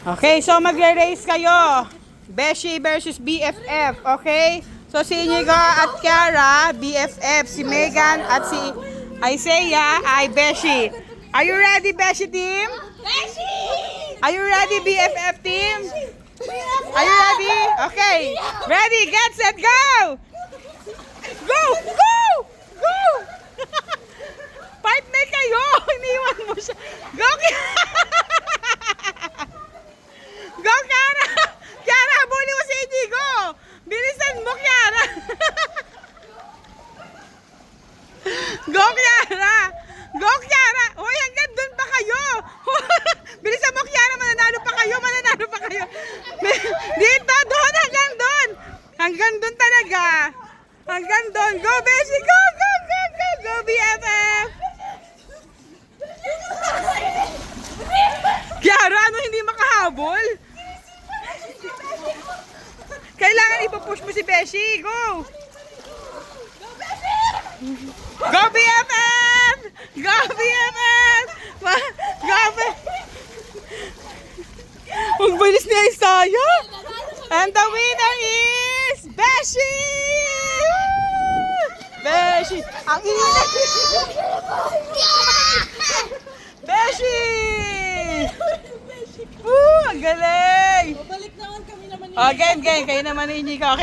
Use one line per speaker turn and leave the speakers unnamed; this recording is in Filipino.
Okay, so magre-race kayo. Beshi versus BFF, okay? So si Inigo at Kiara, BFF. Si Megan at si Isaiah ay Beshi. Are you ready, Beshi team?
Beshi!
Are you ready, BFF team? Are you ready? Okay. Ready, get set, go! Go! Go! Go! Partner kayo! Iniwan mo siya. Go, Go, Kiara! Kiara, habulin mo si Inigo! Bilisan mo, Kiara! Go, Kiara! Go, Kiara! Hoy, hanggang doon pa kayo! Bilisan mo, Kiara! Mananalo pa kayo! Mananalo pa kayo! Dito, doon! Hanggang doon! Hanggang doon talaga! Hanggang doon! Go, Beshi! Go, go, go, go! Go, BFF! Kiara, ano hindi makahabol? Kailangan ipupush mo si Beshi. Go! Go, BFF! Go, BFF! Go, BFF! Ang bilis ni Isaiah! And the winner is Beshi! Beshi! Ang init! Beshi! Ang galing!
Balik naman kami naman.
Again, kayo naman ni Inigo. Okay.